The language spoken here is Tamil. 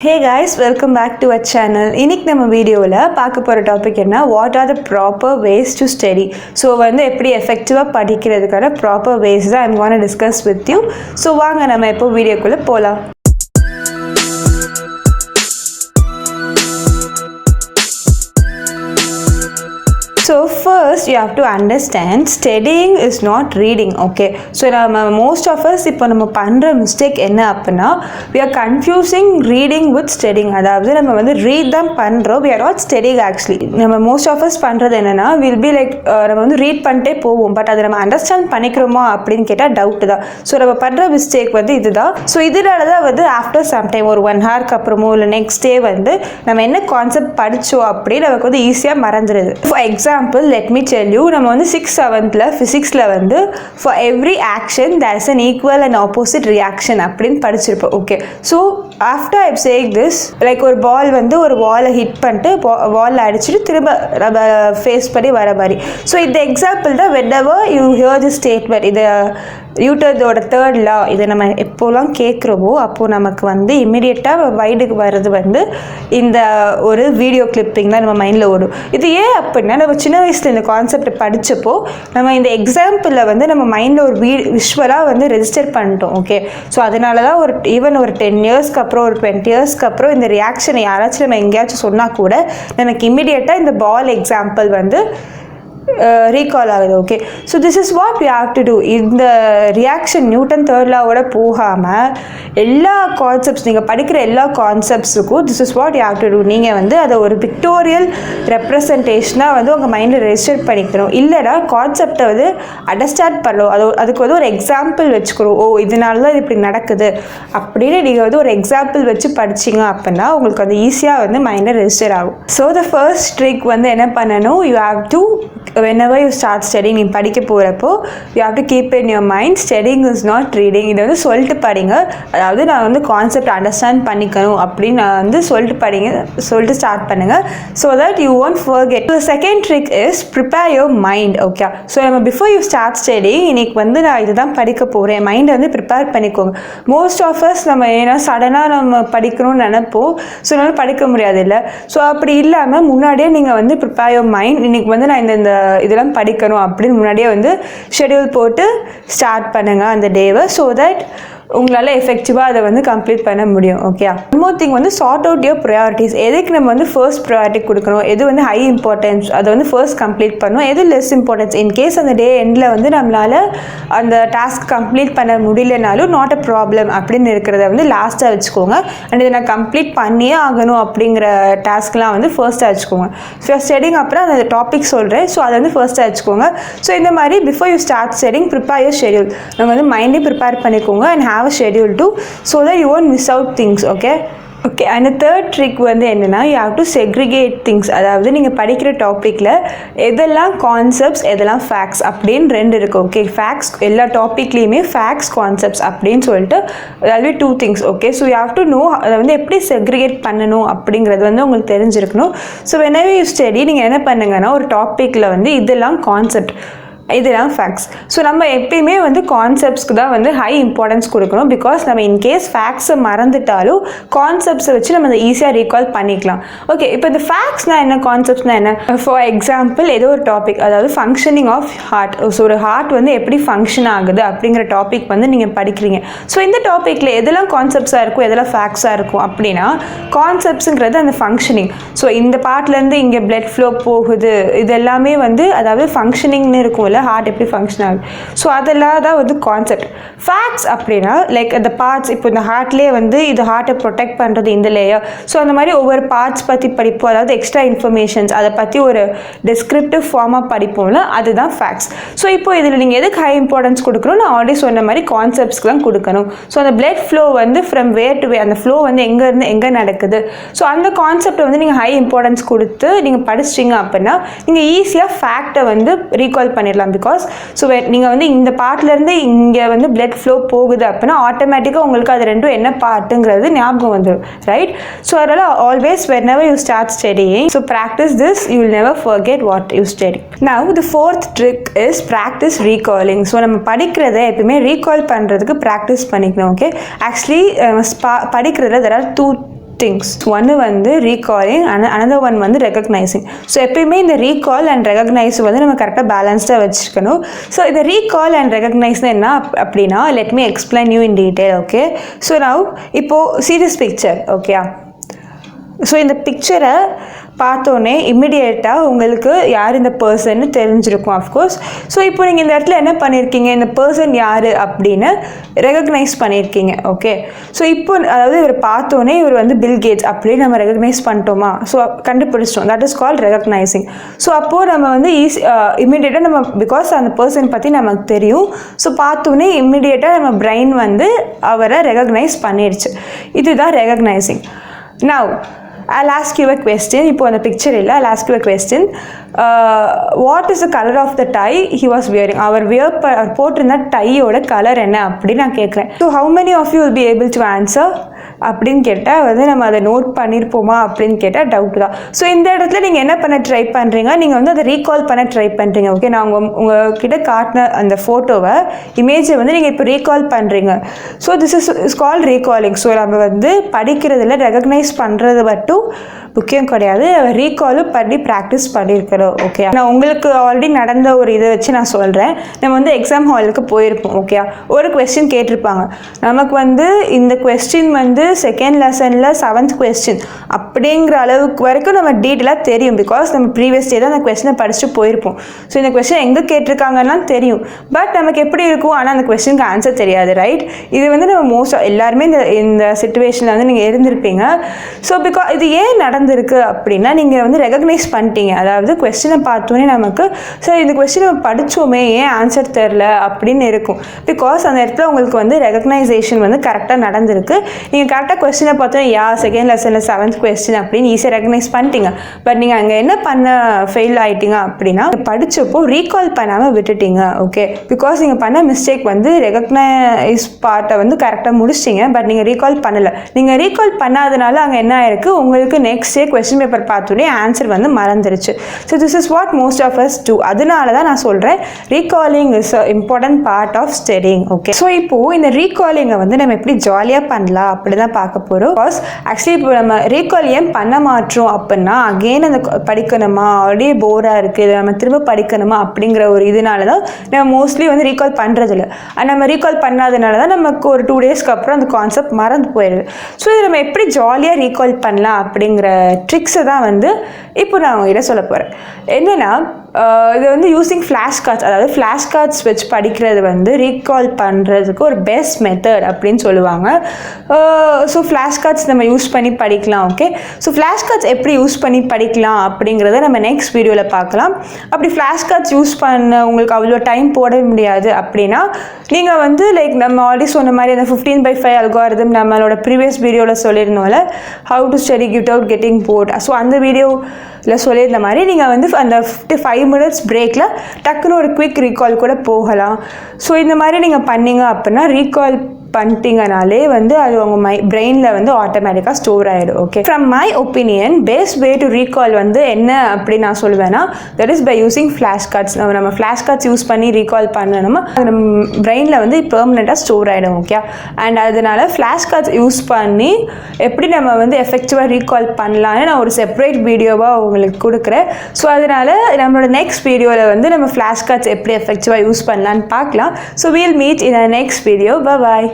Hey guys, welcome back to our channel. இன்னைக்கு நம்ம வீடியோவில் பார்க்க போகிற டாபிக் என்ன, what are the proper ways to study. So எப்படி எஃபெக்டிவாக படிக்கிறதுக்கான ப்ராப்பர் வேஸ் தான் I'm gonna discuss with you. So வாங்க நம்ம இப்போ வீடியோக்குள்ளே போகலாம். So first you have to understand studying is not reading. Okay, so most of us இப்போ நம்ம பண்ணுற மிஸ்டேக் என்ன அப்படின்னா, we are confusing reading with studying. அதாவது நம்ம ரீட் தான் பண்ணுறோம், we are not studying actually. நம்ம most of us பண்ணுறது என்னென்னா, will be like நம்ம ரீட் பண்ணிட்டே போவோம், பட் அதை நம்ம அண்டர்ஸ்டாண்ட் பண்ணிக்கிறோமா அப்படின்னு கேட்டால் டவுட் தான். ஸோ நம்ம பண்ணுற மிஸ்டேக் இதுதான். ஸோ இதனால தான் ஆஃப்டர் சம் டைம் ஒரு 1 hour அப்புறமோ இல்லை நெக்ஸ்ட் டே நம்ம என்ன கான்செப்ட் படித்தோம் அப்படின்னு நமக்கு ஈஸியாக மறந்துடுது. For example, let me tell you, நம்ம 6th 7th physicsல for every action there is an equal and opposite reaction அப்படின்னு படிச்சிருப்போம். Okay, so after I saying this, like ஒரு பால் ஒரு வாலை ஹிட் பண்ணிட்டு வாலில் அடிச்சுட்டு திரும்ப நம்ம ஃபேஸ் பண்ணி வர மாதிரி. ஸோ இந்த எக்ஸாம்பிள் தான் whenever you hear this statement, இது நியூட்டனோட தேர்ட் லா, இதை நம்ம எப்போலாம் கேட்குறோமோ அப்போது நமக்கு இம்மிடியட்டாக மைண்டுக்கு வர்றது இந்த ஒரு வீடியோ கிளிப்பிங் தான் நம்ம மைண்டில் ஓடும். இது ஏன் அப்படின்னா, நம்ம சின்ன வயசில் இந்த கான்செப்டை படித்தப்போ நம்ம இந்த எக்ஸாம்பிளில் நம்ம மைண்டில் ஒரு விஷுவலாக ரெஜிஸ்டர் பண்ணிட்டோம். ஓகே, ஸோ அதனால தான் ஈவன் ஒரு 10 yearsக்கு அப்புறம் ஒரு 20 yearsக்கு அப்புறம் இந்த ரியாக்ஷனை யாராச்சும் நம்ம எங்கேயாச்சும் சொன்னால் கூட நமக்கு இம்மிடியட்டாக இந்த பால் எக்ஸாம்பிள் ரீகால் ஆகுது. Okay, so this is what we have to do. இந்த ரியாக்ஷன் நியூட்டன் தேர்ட் லாவோட போகாமல் எல்லா கான்செப்ட்ஸ், நீங்கள் படிக்கிற எல்லா கான்செப்ட்ஸுக்கும் this is what you have to do. நீங்கள் அதை ஒரு பிக்டோரியல் ரெப்ரசன்டேஷனாக உங்கள் மைண்டில் ரெஜிஸ்டர் பண்ணிக்கணும். இல்லைனா கான்செப்டை அண்டர்ஸ்டாண்ட் பண்ணணும், அதுக்கு ஒரு எக்ஸாம்பிள் வச்சுக்கணும். ஓ, இதனால தான் இது இப்படி நடக்குது அப்படின்னு நீங்கள் ஒரு எக்ஸாம்பிள் வச்சு படிச்சிங்க அப்படின்னா உங்களுக்கு ஈஸியாக மைண்டில் ரெஜிஸ்டர் ஆகும். ஸோ த ஃபர்ஸ்ட் ட்ரிக் என்ன பண்ணணும், you have to whenever you start studying, நீ படிக்க போகிறப்போ you have to keep in your mind studying is not reading. இது சொல்லிட்டு படிங்க, அதாவது நான் கான்செப்ட் அண்டர்ஸ்டாண்ட் பண்ணிக்கணும் அப்படின்னு நான் சொல்லிட்டு ஸ்டார்ட் பண்ணுங்கள், so that you won't forget. The second trick is prepare your mind. Okay, so நம்ம before you start studying, இன்னைக்கு நான் இதுதான் படிக்க போகிறேன், மைண்டை ப்ரிப்பேர் பண்ணிக்கோங்க. மோஸ்ட் ஆஃப் அஸ் நம்ம ஏன்னா சடனாக நம்ம படிக்கணும்னு நினைப்போம், ஸோ நம்ம படிக்க முடியாது இல்லை. ஸோ அப்படி இல்லாமல் முன்னாடியே நீங்கள் prepare your mind. இன்னைக்கு நான் இந்த இதெல்லாம் படிக்கணும் அப்படின்னு முன்னாடியே ஷெடியூல் போட்டு ஸ்டார்ட் பண்ணுங்கள் அந்த டேவை, ஸோ தட் உங்களால் எஃபெக்டிவாக அதை கம்ப்ளீட் பண்ண முடியும். Okay, one more thing sort out your priorities. எதுக்கு நம்ம ஃபர்ஸ்ட் ப்ரையாரிட்டி கொடுக்கணும், எது ஹை இம்பார்ட்டன்ஸ் அதை ஃபர்ஸ்ட் கம்ப்ளீட் பண்ணணும், எது லெஸ் இம்பார்ட்டன்ஸ். இன்கேஸ் அந்த டே எண்டில் நம்மளால் அந்த டாஸ்க் கம்ப்ளீட் பண்ண முடியலனாலும் நாட் அ ப்ராப்ளம் அப்படின்னு இருக்கிறத லாஸ்ட்டாக வச்சுக்கோங்க. அண்ட் இதை நான் கம்ப்ளீட் பண்ணியே ஆகணும் அப்படிங்கிற டாஸ்க்லாம் ஃபர்ஸ்ட்டாக வச்சுக்கோங்க. ஸோ ஸ்டடிங் அப்புறம் அந்த டாபிக் சொல்கிறேன், ஸோ அதை ஃபர்ஸ்ட்டாக வச்சுக்கோங்க. ஸோ இந்த மாதிரி before you start studying prepare your schedule. நம்ம மைண்டே ப்ரிப்பேர் பண்ணிக்கோங்க and have a schedule too, so that you won't miss out things. okay, and the third trick என்னன்னா, you have to segregate things. அதாவது நீங்கள் படிக்கிற டாப்பிக்கில் எதெல்லாம் கான்செப்ட்ஸ் எதெல்லாம் ஃபேக்ட்ஸ் அப்படின்னு 2 இருக்குது. ஓகே, ஃபேக்ட்ஸ் எல்லா டாப்பிக்லேயுமே ஃபேக்ட்ஸ் கான்செப்ட்ஸ் அப்படின்னு சொல்லிட்டு அதாவது 2 things. Okay, so you have to know அதை எப்படி செக்ரிகேட் பண்ணணும் அப்படிங்கிறது உங்களுக்கு தெரிஞ்சிருக்கணும். ஸோ whenever you study, நீங்கள் என்ன பண்ணுங்கன்னா, ஒரு டாப்பிக்கில் இதெல்லாம் கான்செப்ட் இதெல்லாம் ஃபேக்ட்ஸ். ஸோ நம்ம எப்பயுமே கான்செப்ட்ஸ்க்கு தான் ஹை இம்பார்ட்டன்ஸ் கொடுக்கணும். பிகாஸ் நம்ம இன்கேஸ் ஃபேக்ட்ஸை மறந்துட்டாலும் கான்செப்ட்ஸை வச்சு நம்ம அதை ஈஸியாக ரீகால் பண்ணிக்கலாம். ஓகே, இப்போ இந்த ஃபேக்ட்ஸ்னால் என்ன, கான்செப்ட்ஸ்னால் என்ன? ஃபார் எக்ஸாம்பிள், ஏதோ ஒரு டாபிக், அதாவது ஃபங்க்ஷனிங் ஆஃப் ஹார்ட். ஸோ ஒரு ஹார்ட் எப்படி ஃபங்க்ஷன் ஆகுது அப்படிங்கிற டாபிக் நீங்கள் படிக்கிறீங்க. ஸோ இந்த டாப்பிக்கில் எதெல்லாம் கான்செப்ட்ஸாக இருக்கும் எதெல்லாம் ஃபேக்ட்ஸாக இருக்கும் அப்படின்னா, கான்செப்ட்ஸுங்கிறது அந்த ஃபங்க்ஷனிங். ஸோ இந்த பார்ட்லேருந்து இங்கே பிளட் ஃப்ளோ போகுது, இது எல்லாமே அதாவது ஃபங்க்ஷனிங்னு இருக்கும்ல, ஹார்ட் எப்படி ஃபங்க்ஷன் ஆகுது. ஸோ அதெல்லாம் தான் கான்செப்ட். ஃபேக்ட்ஸ் அப்படின்னா லைக் அந்த பார்ட்ஸ், இப்போ இந்த ஹார்ட்லேயே இது ஹார்ட்டை ப்ரொடெக்ட் பண்ணுறது இந்த லேயர். ஸோ அந்த மாதிரி ஒவ்வொரு பார்ட்ஸ் பற்றி படிப்போம், அதாவது எக்ஸ்ட்ரா இன்ஃபர்மேஷன்ஸ் அதை பற்றி ஒரு டிஸ்கிரிப்டிவ் ஃபார்மாக படிப்போம்ல, அதுதான் ஃபேக்ட்ஸ். ஸோ இப்போ இதில் நீங்கள் எதுக்கு ஹை இம்பார்ட்டன்ஸ் கொடுக்கணும், நான் ஆல்ரெடி சொன்ன மாதிரி கான்செப்ட்ஸ்க்கு தான் கொடுக்கணும். ஸோ அந்த blood flow from way to way, அந்த ஃப்ளோ எங்கேருந்து எங்கே நடக்குது, ஸோ அந்த கான்செப்டை நீங்கள் ஹை இம்பார்ட்டன்ஸ் கொடுத்து நீங்கள் படிச்சிட்டிங்க அப்படின்னா நீங்கள் ஈஸியாக ஃபேக்டை ரீகால் பண்ணிடலாம். பிகாஸ் ஸோ நீங்கள் இந்த பார்ட்லேருந்து இங்கே பிளட் ஃப்ளோ போகுது அப்படின்னா ஆட்டோமேட்டிக்காக உங்களுக்கு அது ரெண்டும் என்ன பார்ட்டுங்கிறது ஞாபகம் வந்துடும், ரைட்? ஸோ அதனால் always whenever you start studying, so practice this, you will never forget what you study. Now the fourth trick is practice recalling. So நம்ம படிக்கிறத எப்பவுமே ரீகால் பண்ணுறதுக்கு ப்ராக்டிஸ் பண்ணிக்கணும். ஓகே, ஆக்சுவலி படிக்கிறதுல there are things. One வந்து recalling and another one வந்து recognizing. ஸோ எப்பயுமே இந்த recall and recognize வந்து நம்ம கரெக்டாக பேலன்ஸ்டாக வச்சுக்கணும். ஸோ இந்த recall and recognize என்ன அப்படின்னா, let me explain you in detail, okay? So now இப்போது see this picture, okay? So இந்த பிக்சரை பார்த்தோன்னே இம்மிடியேட்டாக உங்களுக்கு யார் இந்த பர்சன்னு தெரிஞ்சிருக்கும் அஃப்கோர்ஸ். ஸோ இப்போ நீங்கள் இந்த இடத்துல என்ன பண்ணியிருக்கீங்க, இந்த பர்சன் யார் அப்படின்னு ரெகக்னைஸ் பண்ணியிருக்கீங்க, ஓகே? ஸோ இப்போ அதாவது இவர் பார்த்தோன்னே இவர் வந்து பில் கேட்ஸ் அப்படின்னு நம்ம ரெகக்னைஸ் பண்ணிட்டோமா? ஸோ கண்டுபிடிச்சிட்டோம், that is called recognising. So அப்போது நம்ம வந்து இம்மிடியேட்டாக நம்ம பிகாஸ் அந்த பர்சன் பற்றி நமக்கு தெரியும், ஸோ பார்த்தோன்னே இம்மிடியேட்டாக நம்ம பிரெயின் வந்து அவரை ரெகக்னைஸ் பண்ணிடுச்சு. இதுதான் recognising. Now I'll ask you a question. இப்போ அந்த பிக்சர் இல்லை, I'll ask you a question. What is the color of the tie he was wearing? அவர் போட்டிருந்த டையோட கலர் என்ன அப்படின்னு நான் கேட்குறேன். So how many of you will be able to answer அப்படின்னு கேட்டால் வந்து நம்ம அதை நோட் பண்ணியிருப்போமா அப்படின்னு கேட்டால் டவுட் தான். ஸோ இந்த இடத்துல நீங்கள் என்ன பண்ண ட்ரை பண்ணுறீங்க, நீங்கள் வந்து அதை ரீகால் பண்ண ட்ரை பண்ணுறீங்க, ஓகே? நான் உங்ககிட்ட காட்டின அந்த ஃபோட்டோவை இமேஜை வந்து நீங்கள் இப்போ ரீகால் பண்ணுறீங்க. So this is call recalling. So நம்ம வந்து படிக்கிறதுல ரெகக்னைஸ் பண்ணுறது மட்டும் முக்கியம் கிடையாது, ரீகாலும் பண்ணி ப்ராக்டிஸ் பண்ணியிருக்கிறோம், ஓகே? நான் உங்களுக்கு ஆல்ரெடி நடந்த ஒரு இதை வச்சு நான் சொல்கிறேன். நம்ம வந்து எக்ஸாம் ஹாலுக்கு போயிருப்போம், ஓகே? ஒரு கொஸ்டின் கேட்டிருப்பாங்க, நமக்கு வந்து இந்த கொஸ்டின் வந்து செகண்ட் லெசனில் 7th கொஸ்டின் அப்படிங்கிற அளவுக்கு வரைக்கும் நம்ம டீட்டெயிலாக தெரியும், பிகாஸ் நம்ம ப்ரீவியஸ் டே தான் அந்த கொஸ்டினை படிச்சுட்டு போயிருப்போம். ஸோ இந்த கொஸ்டின் எங்கே கேட்டிருக்காங்கன்னா தெரியும், பட் நமக்கு எப்படி இருக்கும், ஆனால் அந்த கொஸ்டினுக்கு ஆன்சர் தெரியாது, ரைட்? இது வந்து நம்ம எல்லாருமே இந்த சிச்சுவேஷனில் வந்து நீங்கள் இருந்திருப்பீங்க. ஸோ பிகாஸ் இது ஏன் நடந்திருக்கு அப்படின்னா, நீங்கள் வந்து ரெகக்னைஸ் பண்ணிட்டீங்க, அதாவது கொஸ்டினை பார்த்தோன்னே நமக்கு சார் இந்த கொஸ்டினை படித்தோமே ஏன் ஆன்சர் தெரில அப்படின்னு இருக்கும், பிகாஸ் அந்த இடத்துல உங்களுக்கு வந்து ரெகக்னைசேஷன் வந்து கரெக்டாக நடந்திருக்கு. நீங்கள் கரெக்டாக கொஸ்டினை பார்த்தோன்னா செகண்ட் லெசனில் 7th கொஸ்டின் அப்படின்னு ஈஸியாக ரெகக்னைஸ் பண்ணிட்டீங்க. பட் நீங்கள் அங்கே என்ன பண்ண ஃபெயில் ஆகிட்டீங்க அப்படின்னா, படித்தப்போ ரீகால் பண்ணாமல் விட்டுட்டீங்க, ஓகே? பிகாஸ் நீங்கள் பண்ண மிஸ்டேக் வந்து ரெகக்னைஸ் பார்ட்டை வந்து கரெக்டாக முடிச்சிட்டிங்க, பட் நீங்கள் ரீகால் பண்ணலை. நீங்கள் ரீகால் பண்ணாதனால அங்கே என்ன ஆயிருக்கு, உங்களுக்கு நெக்ஸ்ட் டே கொஸ்டின் பேப்பர் பார்த்தோன்னே ஆன்சர் வந்து மறந்துருச்சு. So this is what most of us do. அதனால தான் நான் சொல்கிறேன் recalling is a important part of studying, okay? So இப்போது இந்த ரீகாலிங்கை வந்து நம்ம எப்படி ஜாலியாக பண்ணலாம் அப்படி தான் பார்க்க போகிறோம். பிகாஸ் ஆக்சுவலி இப்போ நம்ம ரீகால் ஏன் பண்ண மாட்டோம் அப்படின்னா, அகெயின் அந்த படிக்கணுமா, ஆல்ரெடி போராக இருக்குது, நம்ம திரும்ப படிக்கணுமா அப்படிங்கிற ஒரு இதனால தான் நம்ம மோஸ்ட்லி வந்து ரீகால் பண்ணுறதில்ல. நம்ம ரீகால் பண்ணாதனால தான் நமக்கு ஒரு 2 டேஸ்க்கு அப்புறம் அந்த கான்செப்ட் மறந்து போயிடுது. ஸோ இதை நம்ம எப்படி ஜாலியாக ரீகால் பண்ணலாம் அப்படிங்கிற ட்ரிக்ஸை தான் வந்து இப்போ நான் உங்ககிட்ட சொல்ல போகிறேன். என்னென்னா, இது வந்து யூஸிங் ஃப்ளாஷ் கார்ட்ஸ், அதாவது ஃப்ளாஷ் கார்ட்ஸ் வச்சு படிக்கிறது வந்து ரீகால் பண்ணுறதுக்கு ஒரு பெஸ்ட் மெத்தட் அப்படின்னு சொல்லுவாங்க. ஸோ ஃப்ளாஷ் கார்ட்ஸ் நம்ம யூஸ் பண்ணி படிக்கலாம், ஓகே? ஸோ ஃப்ளாஷ் கார்ட்ஸ் எப்படி யூஸ் பண்ணி படிக்கலாம் அப்படிங்கிறத நம்ம நெக்ஸ்ட் வீடியோவில் பார்க்கலாம். அப்படி ஃப்ளாஷ் கார்ட்ஸ் யூஸ் பண்ண உங்களுக்கு அவ்வளோ டைம் போட முடியாது அப்படின்னா, நீங்கள் வந்து லைக் நம்ம ஆல்ரெடி சொன்ன மாதிரி அந்த 15/5 அல்காரிதம் நம்மளோட ப்ரீவியஸ் வீடியோவில் சொல்லியிருந்தோம்ல, how to study without getting bored. So அந்த வீடியோவில் சொல்லியிருந்த மாதிரி நீங்கள் வந்து அந்த 55 minutes பிரேக்கில் டக்குன்னு ஒரு குவிக் ரீகால் கூட போகலாம். ஸோ இந்த மாதிரி நீங்கள் பண்ணீங்க அப்படின்னா ரீகால் பண்ணிட்டீங்கனாலே வந்து அது உங்கள் பிரெயினில் வந்து ஆட்டோமேட்டிக்காக ஸ்டோர் ஆகிடும், okay? From my opinion best way to recall வந்து என்ன அப்படி நான் சொல்லுவேன்னா, that is by using flash cards. நம்ம ஃப்ளாஷ் கார்ட்ஸ் யூஸ் பண்ணி ரீகால் பண்ணணுமா, அது நம்ம பிரெயினில் வந்து பெர்மனெண்ட்டாக ஸ்டோர் ஆகிடும், ஓகே? அண்ட் அதனால ஃப்ளாஷ் கார்ட்ஸ் யூஸ் பண்ணி எப்படி நம்ம வந்து எஃபெக்டிவாக ரீகால் பண்ணலான்னு நான் ஒரு செப்பரேட் வீடியோவாக உங்களுக்கு கொடுக்குறேன். ஸோ அதனால் நம்மளோட நெக்ஸ்ட் வீடியோவில் வந்து நம்ம ஃப்ளாஷ் கார்ட்ஸ் எப்படி எஃபெக்டிவாக யூஸ் பண்ணலான்னு பார்க்கலாம். So we'll meet in a next video. Bye.